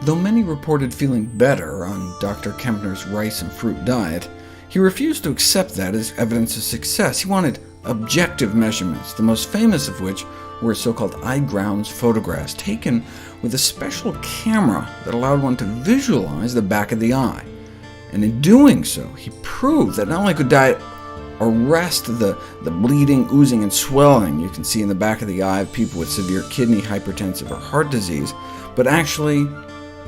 Though many reported feeling better on Dr. Kempner's rice and fruit diet, he refused to accept that as evidence of success. He wanted objective measurements, the most famous of which were so-called eyegrounds photographs, taken with a special camera that allowed one to visualize the back of the eye. And in doing so, he proved that not only could diet arrest the bleeding, oozing, and swelling you can see in the back of the eye of people with severe kidney, hypertensive, or heart disease, but actually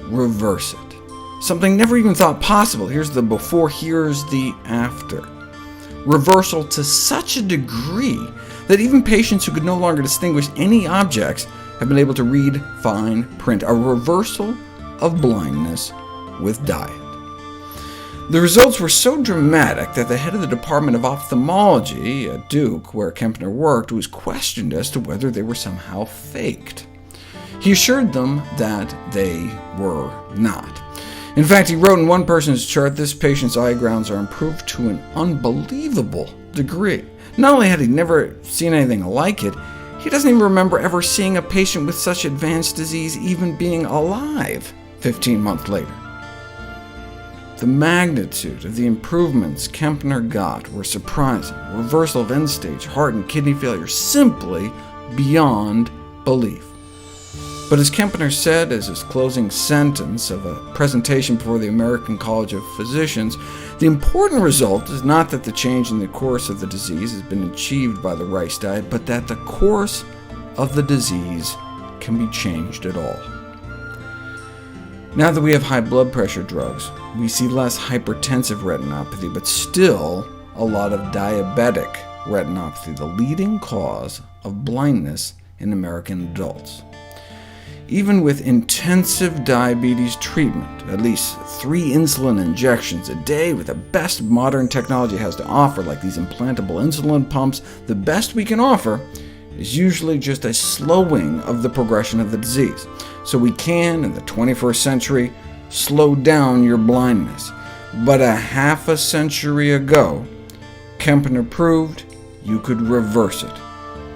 reverse it. Something never even thought possible. Here's the before, here's the after. Reversal to such a degree that even patients who could no longer distinguish any objects have been able to read fine print. A reversal of blindness with diet. The results were so dramatic that the head of the Department of Ophthalmology at Duke, where Kempner worked, was questioned as to whether they were somehow faked. He assured them that they were not. In fact, he wrote in one person's chart, "This patient's eyegrounds are improved to an unbelievable degree." Not only had he never seen anything like it, he doesn't even remember ever seeing a patient with such advanced disease even being alive 15 months later. The magnitude of the improvements Kempner got were surprising. Reversal of end-stage heart and kidney failure simply beyond belief. But as Kempner said as his closing sentence of a presentation before the American College of Physicians, the important result is not that the change in the course of the disease has been achieved by the rice diet, but that the course of the disease can be changed at all. Now that we have high blood pressure drugs, we see less hypertensive retinopathy, but still a lot of diabetic retinopathy, the leading cause of blindness in American adults. Even with intensive diabetes treatment, at least 3 insulin injections a day with the best modern technology has to offer, like these implantable insulin pumps, the best we can offer is usually just a slowing of the progression of the disease. So we can, in the 21st century, slow down your blindness. But a half a century ago, Kempner proved you could reverse it.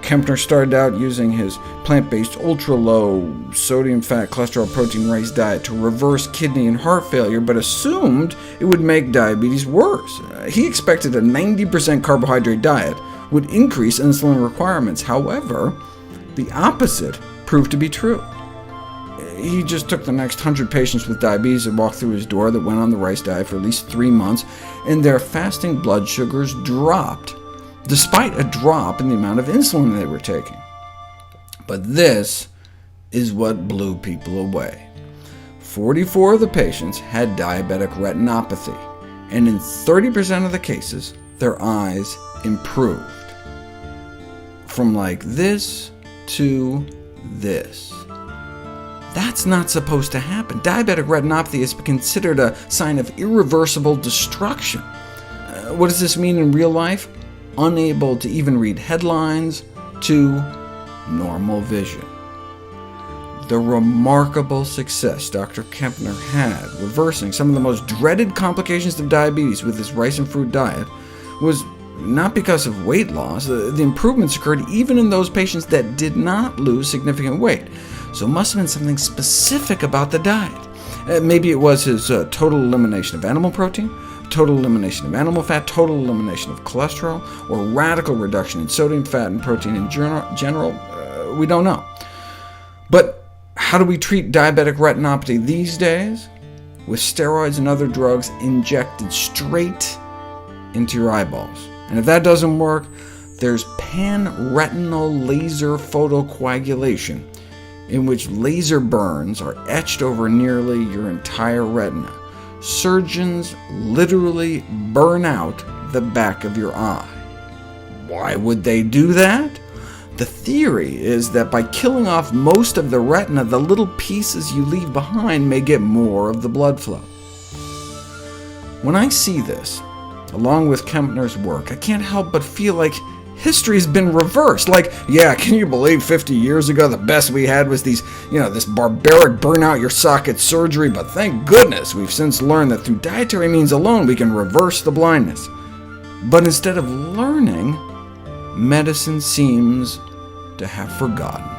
Kempner started out using his plant-based ultra-low sodium, fat, cholesterol, protein, rice diet to reverse kidney and heart failure, but assumed it would make diabetes worse. He expected a 90% carbohydrate diet would increase insulin requirements. However, the opposite proved to be true. He just took the next 100 patients with diabetes and walked through his door that went on the rice diet for at least 3 months, and their fasting blood sugars dropped, despite a drop in the amount of insulin they were taking. But this is what blew people away. 44 of the patients had diabetic retinopathy, and in 30% of the cases, their eyes improved. From like this to this. That's not supposed to happen. Diabetic retinopathy is considered a sign of irreversible destruction. What does this mean in real life? Unable to even read headlines, to normal vision. The remarkable success Dr. Kempner had reversing some of the most dreaded complications of diabetes with his rice and fruit diet was not because of weight loss. The improvements occurred even in those patients that did not lose significant weight. So it must have been something specific about the diet. Maybe it was his total elimination of animal protein, total elimination of animal fat, total elimination of cholesterol, or radical reduction in sodium, fat, and protein in general. We don't know. But how do we treat diabetic retinopathy these days? With steroids and other drugs injected straight into your eyeballs. And if that doesn't work, there's pan-retinal laser photocoagulation, in which laser burns are etched over nearly your entire retina. Surgeons literally burn out the back of your eye. Why would they do that? The theory is that by killing off most of the retina, the little pieces you leave behind may get more of the blood flow. When I see this, along with Kempner's work, I can't help but feel like history has been reversed. Like, yeah, can you believe 50 years ago the best we had was this barbaric burn-out-your socket surgery, but thank goodness we've since learned that through dietary means alone we can reverse the blindness. But instead of learning, medicine seems to have forgotten.